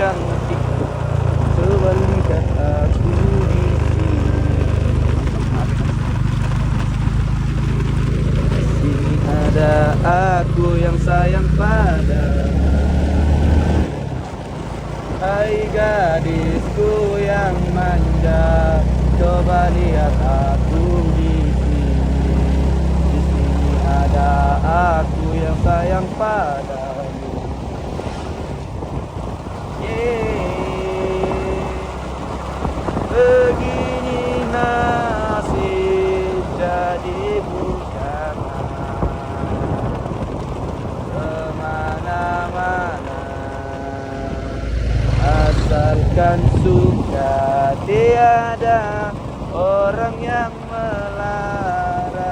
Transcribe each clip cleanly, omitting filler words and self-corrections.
cantik sebalikan aku di sini ada aku yang sayang padamu. Hai gadisku yang manja, coba lihat aku di sini. Di sini ada aku yang sayang padamu. Begini nasib jadi bujangan kemana-mana, asalkan suka, tiada orang yang melarang.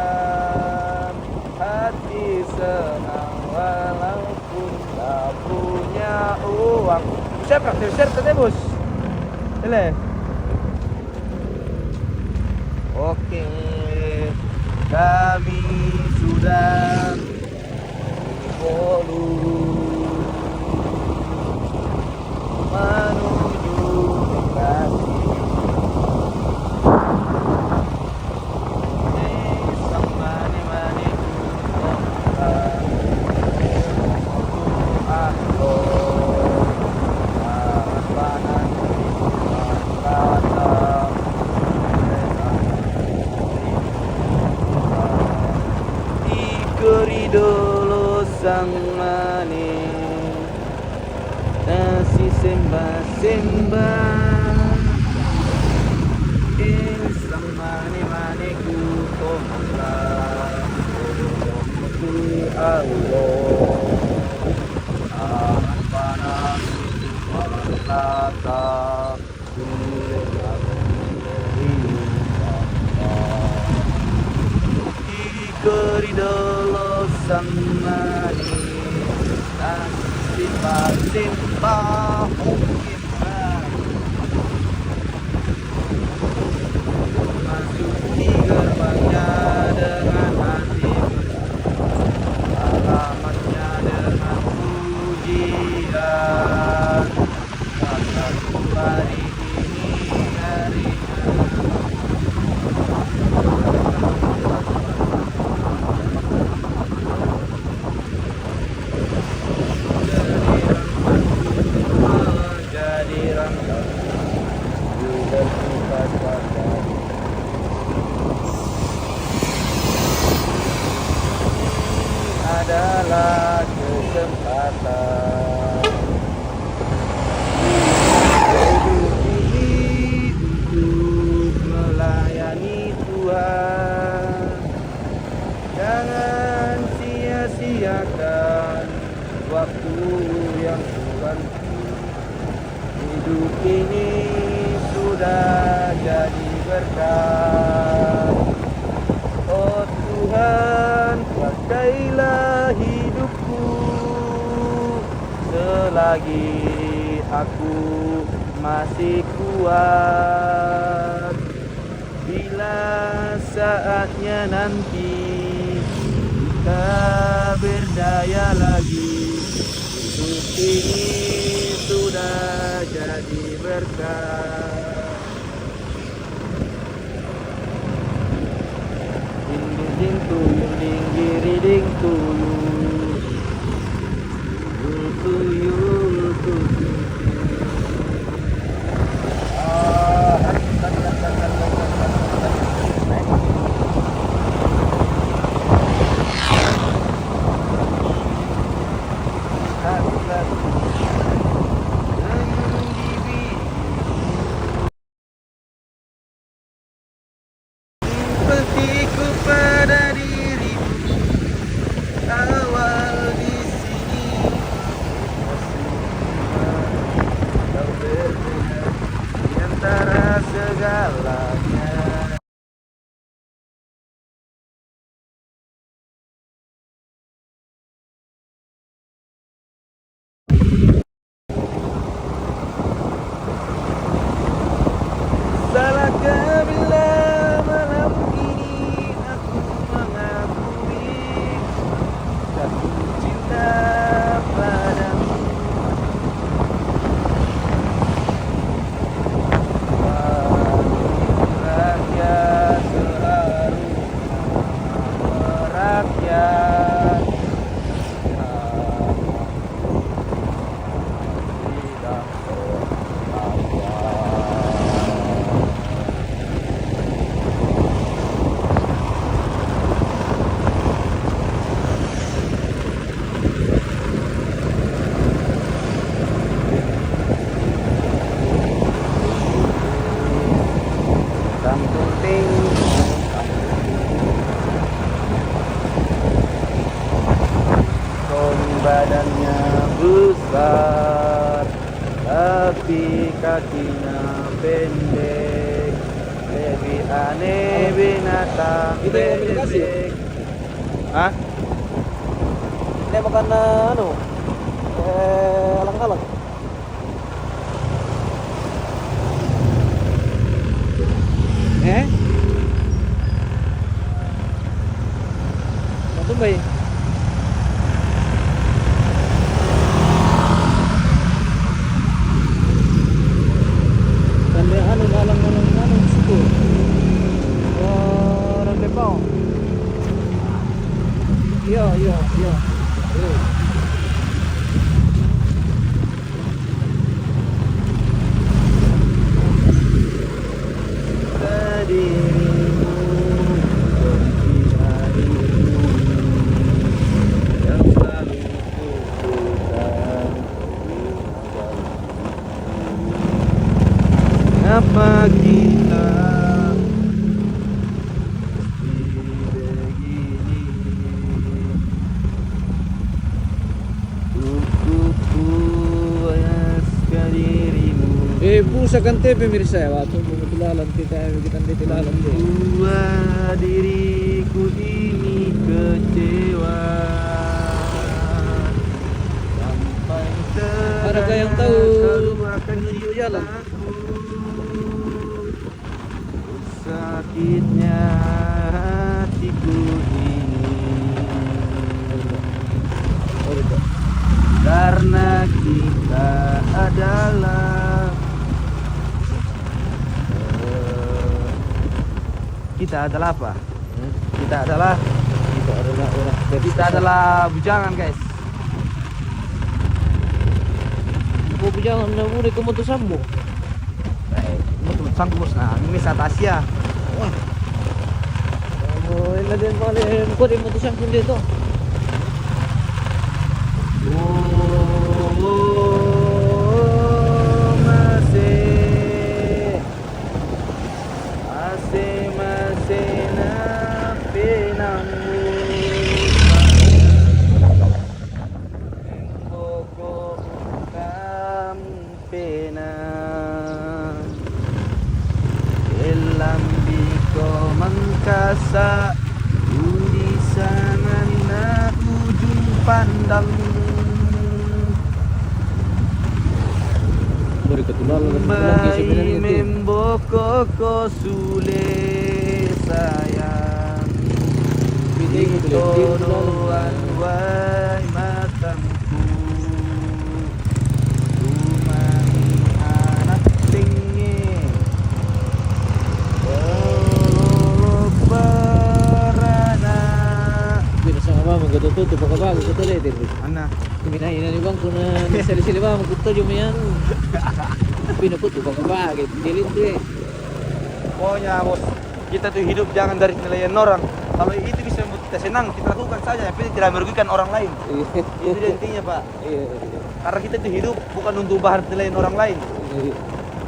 Hati senang walaupun tak punya uang. Siap praktis, siap bos. Boleh. Oke, kami sudah menuju Bekasi. Sang mani-mani aku panas kata dulu sang manis nasi sembah-sembah sang mani-maniku komlah di Allah panas kata koridor sang manis simpah masuki gerbangnya dengan hati alamatnya dengan pujian kata hari ini harinya. Adalah kesempatan hidup ini untuk melayani Tuhan. Jangan sia-siakan waktu yang Tuhan. Hidup ini sudah jadi berkat. Oh Tuhan, pakailah hidupku selagi aku masih kuat. Bila saatnya nanti tak berdaya lagi, hidup ini sudah jadi berkah. Ding tuyul ding giri ding tuyul tuyul tuyul. Simpatiku pada dirimu awal di sini kau berbeda di antara segalanya. Salahkah bila malam ini aku mengakui jatuh cinta padamu? tapi kakinya pendek. Lebih aneh binatang Itu yang mobil kasih? pendek. Hah? Ini makan alang-alang. Mantu bay. Tanda alang-alang situ. Rendepau. Iya. Dirimu seperti harimu yang selalu kuputar. Kenapa kita mesti begini? Kuku ayaskan dirimu. Pusakan teh pemirsa ya, waktu mengetilalan kita ditilalan deh. Dua diriku ini kecewa sampai Adakah yang tahu akan video jalan? Sakitnya hatiku ini karena kita adalah apa? Kita adalah orang Kita adalah bujangan, guys. bujangan na muna kamu to sambo. Betul sangkus na ini sa Asia. Wah. Ina din pala ko din mo to sambo dito. Masih na pinangmu Emboko kam pena Elambi ko mangkasa Di sangan na ujung pandang Beri ketularan Bayi memboko ko sule sayang Titodoan wai matamku Umani anak tinggi Tolong berana Binasa nga mama gatututo pa kabago sa talatin. Anak Kuminain na ni bang kuna sili-sili ba magkuto yung yan. Pinaputo pa kabago, dilin deh. Pokoknya bos, kita tuh hidup jangan dari penilaian orang. Kalau itu bisa membuat kita senang, kita lakukan saja. Tapi tidak merugikan orang lain. Itu dia intinya pak. Iya. Karena kita tuh hidup bukan untuk bahan penilaian orang lain.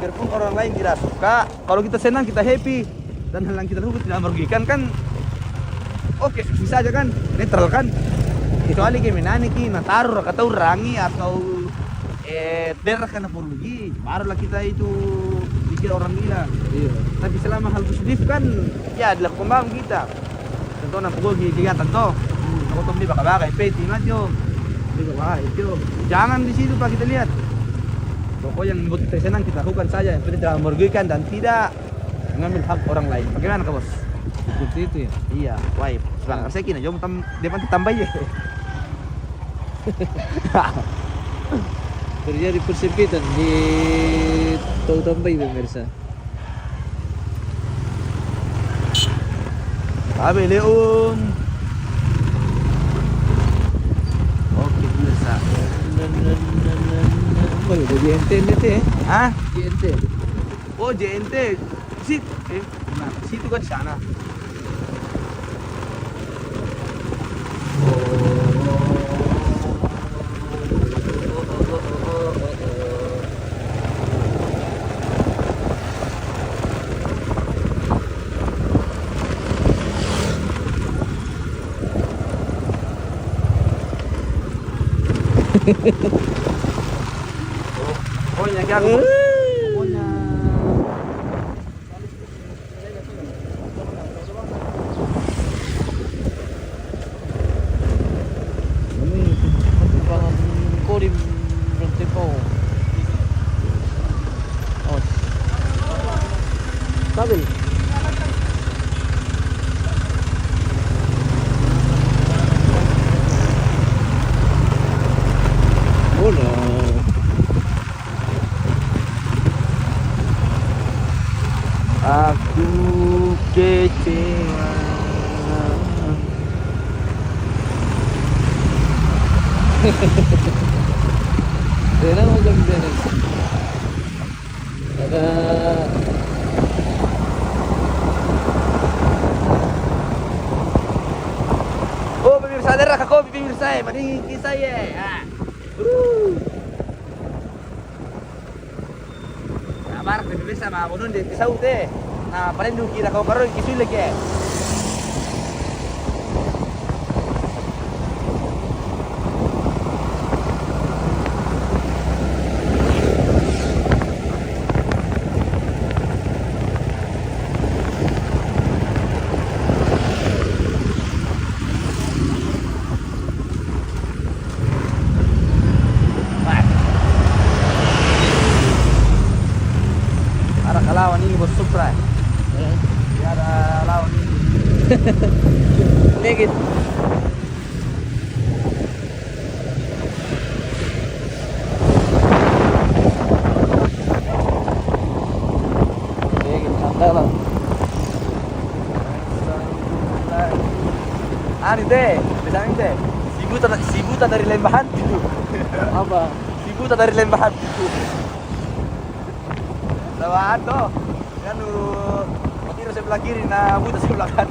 Biarpun orang lain tidak suka, kalau kita senang, kita happy, dan hal yang kita lakukan tidak merugikan kan, oke, bisa aja kan, netral kan. Kecuali kemenani ki, nataruh atau rangi atau daerah karena merugi, barulah kita itu pikir orang gila. Iya. Tapi selama hal positif kan ya dilakukan bang kita. Contoh nak pukul kegiatan toh. Aku tuh beli bakal peti ngajo. Beli bakal itu. Jangan di situ pak kita lihat. Pokoknya yang membuat kita senang kita lakukan saja. Yang tidak merugikan dan tidak mengambil hak orang lain. Bagaimana kak bos? Seperti itu ya. Iya, waip. Selang saya kira jom depan tambah ya. Terjadi persempitan di Tol Tambay pemirsa. Abe Leon. Oke pemirsa. Baru udah JNT ini teh. Hah? JNT. Oh JNT. Nah, situ kan di sana. Pokoknya happy aku. Pokoknya Perkembangan Kodim berarti kau. Oh. Stabil. Oh no. aku kecewa. Tenang macam tenang. Ada Oh, pemirsa daerah kako pemirsa, mending kisah ya. Sabar, pemirsa mah kunun di kisah teh. Nah, paling du kira kau karo kisu lagi. Ada kalawan ini bos Supra. Ya ada lawan ini. legit. Legit sandalan. Ah, ini teh, biasanya teh. Sibuta dari lembahan gitu. Apa? Sibuta dari lembahan gitu. Lawan tuh. Kan kiri sebelah kiri, nah buta sebelah kanan.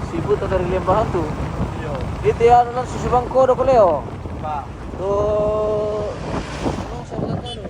Sibut dari lembahan tuh. Iya. Itu ya nang susu bangko do koleo. Pak. Tuh. Nang sebelah kanan.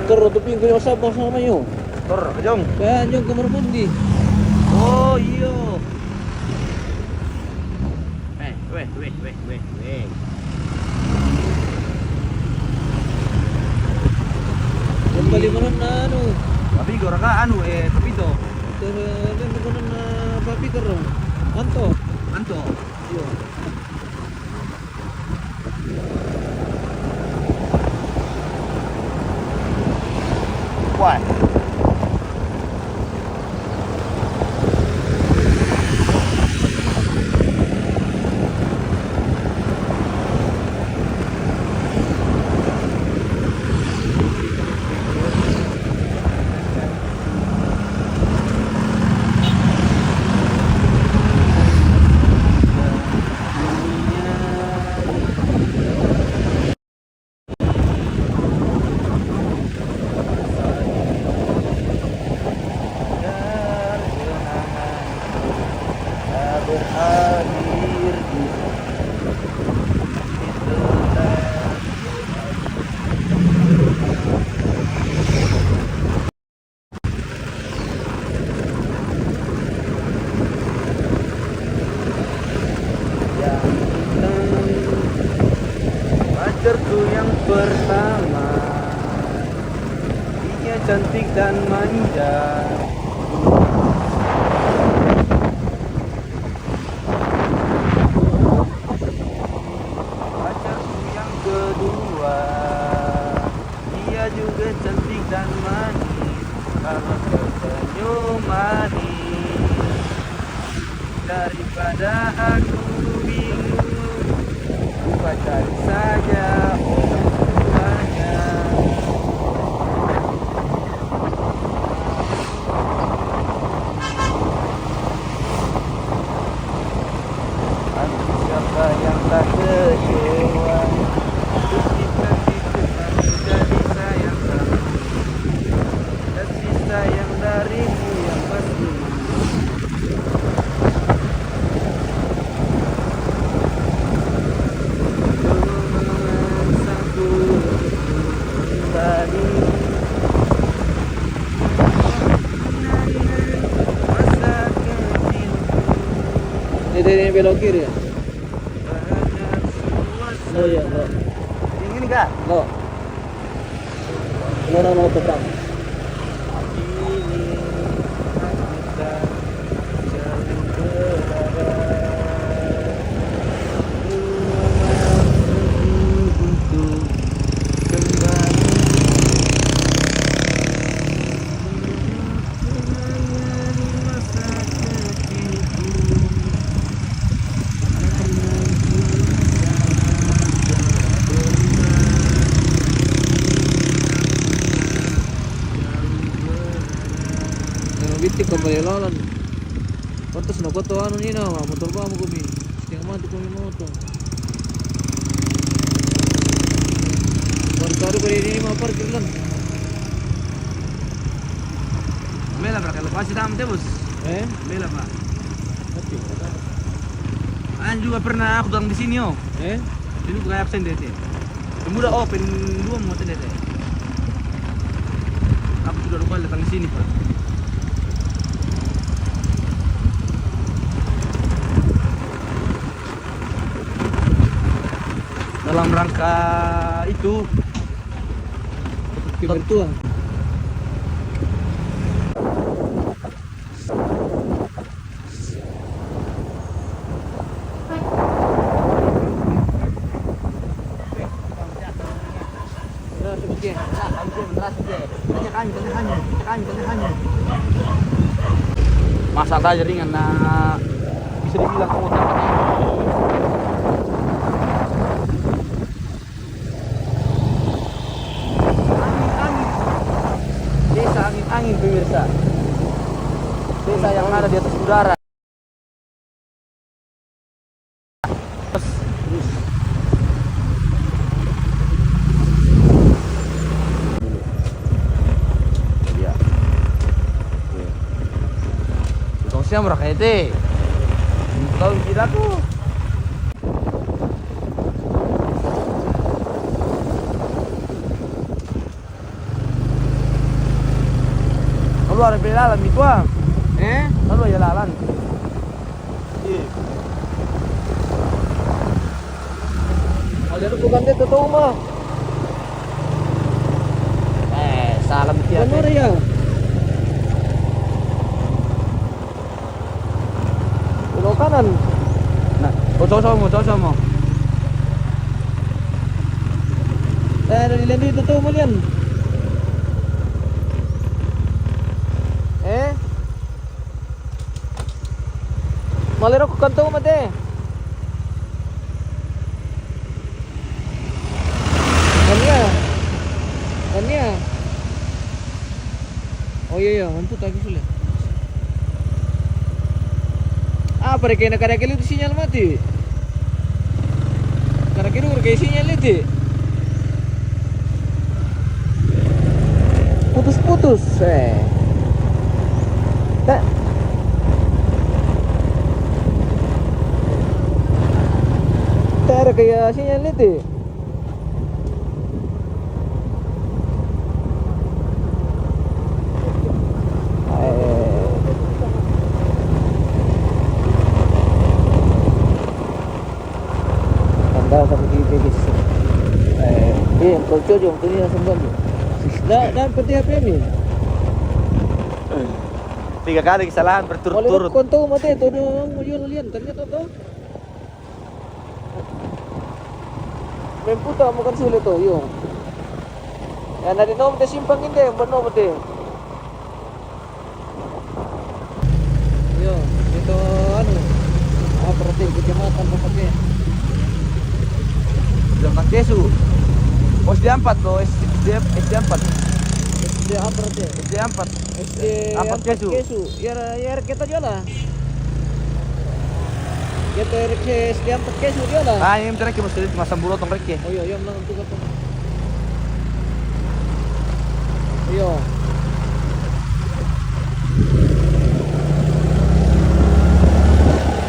Tur tu pinggu yang sabang sama yo. Tur, Jong. Kan yo kamar mandi. Oh iya. Weh. Kembali mana na anu. Tapi gua raka anu tapi to. Tur dan mana na papi karo. Anto. Anto. Yo. Wah. cantik dan manja. Pacarku yang kedua, dia juga cantik dan manis, karena tersenyum manis. Daripada aku bingung, ku pacari saja orang tuanya. Siapa yang tak kecewa, kita menjadi sayang kamu, dan sayang darimu yang pasti. Satu kembali masa kecilku. Ini belok kiri ya? Oh iya, lo. Yang ini kah? Lo. Mana mau tetap? Bitik kembali lalan. Pantas na koto ano ni na, motor ba mo kumi? Yang mati kumi motor. Baru kali ini mau parkir lan. Mela berapa lepas sih tamu bos? Mela pak. An juga pernah aku datang di sini oh. Dulu kayak absen deh. Kamu udah open dua motor deh. Aku sudah lupa datang di sini pak. Dalam rangka itu Kebertuan. Masa saja ringan nah bisa dibilang kamu tempatnya. Desa angin-angin pemirsa. Desa yang ada di atas udara. Ya. Kau siapa rakyat deh? Kau tidak tuh. Lalu ada pelalan itu ah. Lalu ada lalan. Iya. Ada bukan itu tuh mah. Salam tiap. Benar ya. Belok kanan. Nah, coba sama. Ada di lendih itu tuh malian. Malero ko kanto mate. Kanya. Oh iya, mamput aku sulit. Apa rek kena kada itu sinyal mati. Kada kira kayak sinyal itu. Putus-putus. Tak. Tak ada kayak sinyal itu. Anda sama di BGC. Iya, kalau jauh tuh ini langsung bantu. Dan peti HP ni. 3 kali kesalahan Oleh berturut-turut. konto mate to no mo yun lian ternyata to. Memputa mo kan sulit to yung. Ya na dinom te simpang hindi beno mate. Yo, ito ano? Berarti kecamatan pakai. Jalan Kesu. Oh, SD4 loh, SD4. SD apa berarti? SD4. SD Ampat Kesu. Ya kita jual lah. Kita SD Ampat Kesu jual lah. Ah, ini bentar lagi mesti masa bulo tong rek. Oh iya, menang tuh kata. Iya.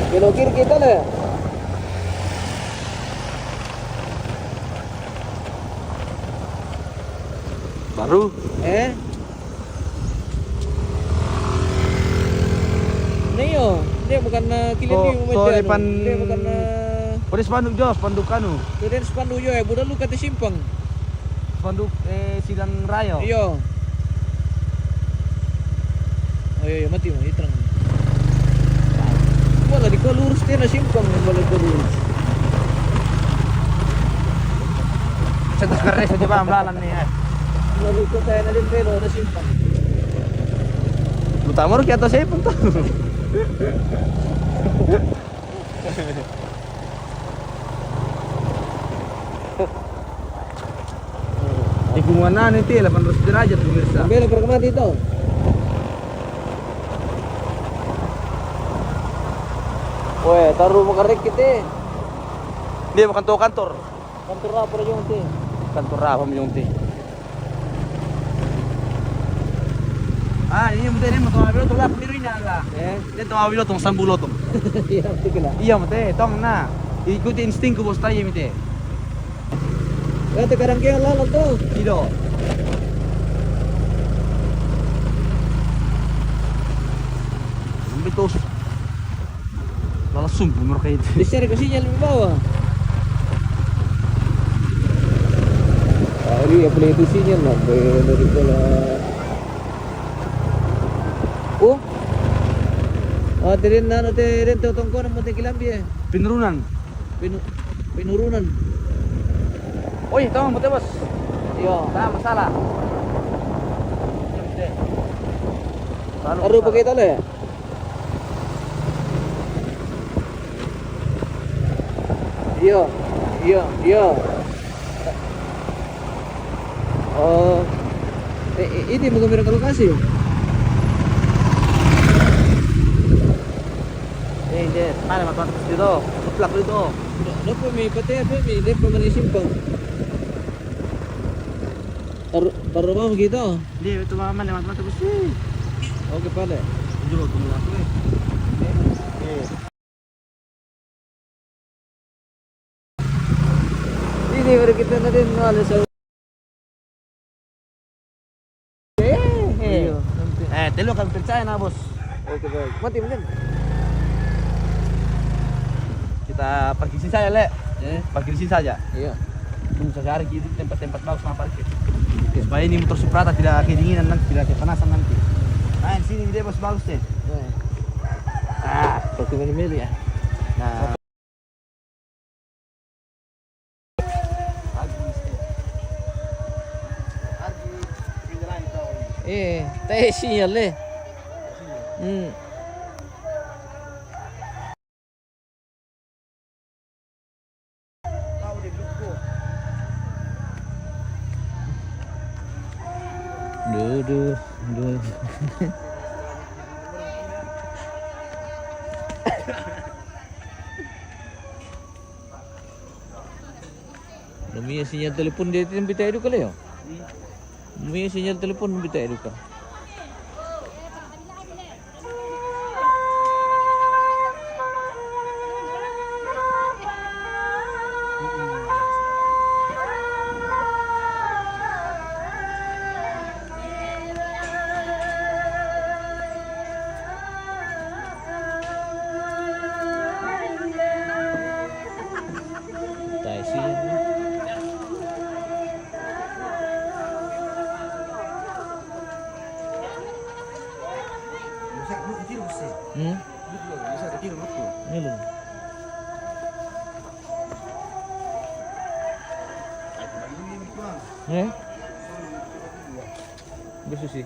Belok kiri kita lah. Baru. Nih yo, dia bukan kilian di Oh, depan dia bukan Udah spanduk jos, spanduk anu. dia spandu yo budak lu kata simpang. Spanduk Sidang Raya. Iya. Oh iya, mati mah terang. Wala di ko lurus dia na simpang wala ko lurus. Setas kare saja Pak melalan nih. Wala ko tayo na din pero na simpang. Utama kita saya pun tuh. Di Kumuanan itu 800 derajat pemirsa. Sambil berkemat itu. Weh, taruh makarek kita. Dia makan tuh kantor. Kantor apa aja nanti? Kantor apa yung ti? Ah, ini mute ini motor abilo tuh lah peniruin lah. Dia tuh abilo tuh sambulo tuh. Iya, betul lah. Iya mute, tong na. Ikuti instingku bos tayo mute. Ya, sekarang kaya lalat tuh. Tidak. Sampai tuh. Langsung bener kayak itu. Di-share ke sinyal di bawah. Ah, ini ya boleh itu sinyal lah, dari bola. Oh, tirin na tirin to tongko na mo tikilambi eh. Penurunan. Penurunan. Oh iya, tong mute bos. Iya. Nah, masalah. Aru pakai tali ya? Iya, iya, iya. Oh, ini mau ke lokasi. Dia mana matuan itu? Seplak itu. Dapat may pati apa may dapat man isimpang. Taruh mau begitu? Dia itu mama matu terus sih. Oke pala. Dulu tunggu aku Ini baru kita nanti ada sa. Telo kan percaya na bos. Oke baik. Mati mungkin. Kita parkir sini saja, Le. Eh, Parkir sini saja. iya. Tunggu saja hari ini tempat-tempat bagus sama parkir. Supaya ini motor Suprata tidak kedinginan nanti, tidak kepanasan nanti. Nah, di sini dia bos bagus deh. Ah, pakai mana ya? Nah. Tayo sinyal eh. Duh. Namanya sinyal telepon dia tempat tayo kali ya? Namanya sinyal telepon tempat tayo ka. Tayo sinyal. sih. Bisa dikirim itu. Ini loh. Eh? Gusto sih.